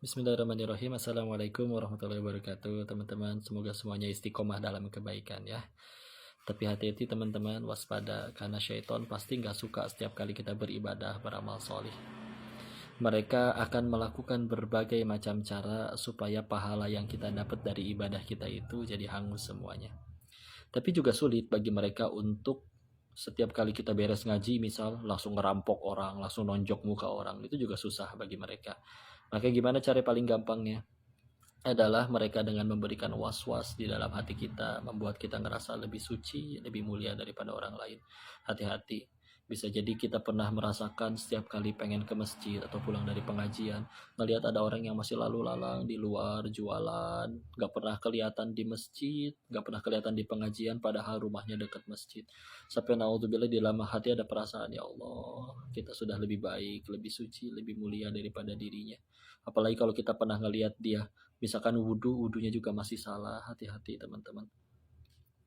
Bismillahirrahmanirrahim. Assalamualaikum warahmatullahi wabarakatuh. Teman-teman, semoga semuanya istiqomah dalam kebaikan ya. Tapi hati-hati teman-teman, waspada karena syaitan pasti nggak suka setiap kali kita beribadah, beramal solih. Mereka akan melakukan berbagai macam cara supaya pahala yang kita dapat dari ibadah kita itu jadi hangus semuanya. Tapi juga sulit bagi mereka untuk setiap kali kita beres ngaji misal langsung ngerampok orang, langsung nonjok muka orang, itu juga susah bagi mereka. Maka gimana cara paling gampangnya? Adalah mereka dengan memberikan was-was di dalam hati kita, membuat kita ngerasa lebih suci, lebih mulia daripada orang lain. Hati-hati, bisa jadi kita pernah merasakan setiap kali pengen ke masjid atau pulang dari pengajian, melihat ada orang yang masih lalu lalang di luar jualan, gak pernah kelihatan di masjid, gak pernah kelihatan di pengajian, padahal rumahnya dekat masjid. Sampai naudzubillah di dalam hati ada perasaan, ya Allah, kita sudah lebih baik, lebih suci, lebih mulia daripada dirinya. Apalagi kalau kita pernah ngelihat dia misalkan wudhunya juga masih salah. Hati-hati teman-teman,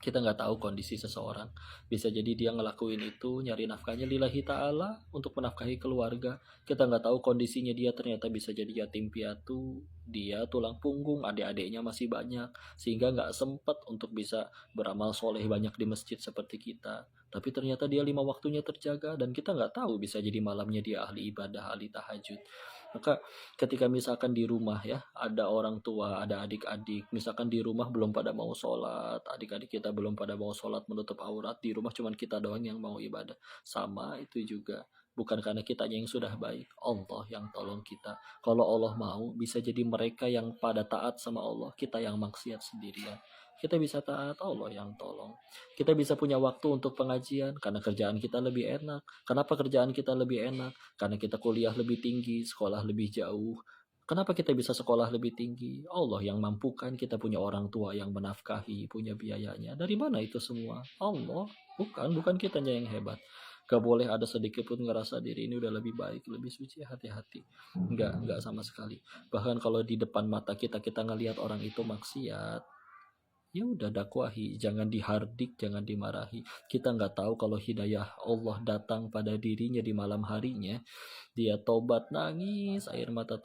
kita nggak tahu kondisi seseorang, bisa jadi dia ngelakuin itu nyari nafkahnya lillahi ta'ala untuk menafkahi keluarga. Kita nggak tahu kondisinya, dia ternyata bisa jadi yatim piatu, dia tulang punggung, adik-adiknya masih banyak, sehingga nggak sempat untuk bisa beramal soleh banyak di masjid seperti kita. Tapi ternyata dia 5 waktunya terjaga, dan kita nggak tahu, bisa jadi malamnya dia ahli ibadah, ahli tahajud. Maka ketika misalkan di rumah ya, ada orang tua, ada adik-adik, misalkan di rumah belum pada mau sholat, adik-adik kita belum pada mau sholat menutup aurat, di rumah cuman kita doang yang mau ibadah. Sama itu juga, bukan karena kitanya yang sudah baik, Allah yang tolong kita. Kalau Allah mau, bisa jadi mereka yang pada taat sama Allah, kita yang maksiat sendirian. Kita bisa taat, Allah yang tolong. Kita bisa punya waktu untuk pengajian karena kerjaan kita lebih enak. Kenapa kerjaan kita lebih enak? Karena kita kuliah lebih tinggi, sekolah lebih jauh. Kenapa kita bisa sekolah lebih tinggi? Allah yang mampukan, kita punya orang tua yang menafkahi, punya biayanya. Dari mana itu semua? Allah, bukan kitanya yang hebat. Gak boleh ada sedikit pun ngerasa diri ini udah lebih baik, lebih suci. Hati-hati. Enggak sama sekali. Bahkan kalau di depan mata kita ngelihat orang itu maksiat, ya udah dakwahi, jangan dihardik, jangan dimarahi. Kita nggak tahu kalau hidayah Allah datang pada dirinya di malam harinya, dia tobat, nangis air mata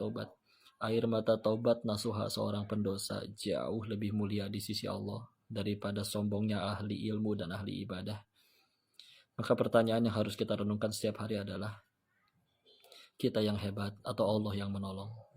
tobat nasuha seorang pendosa jauh lebih mulia di sisi Allah daripada sombongnya ahli ilmu dan ahli ibadah. Maka pertanyaan yang harus kita renungkan setiap hari adalah, kita yang hebat atau Allah yang menolong?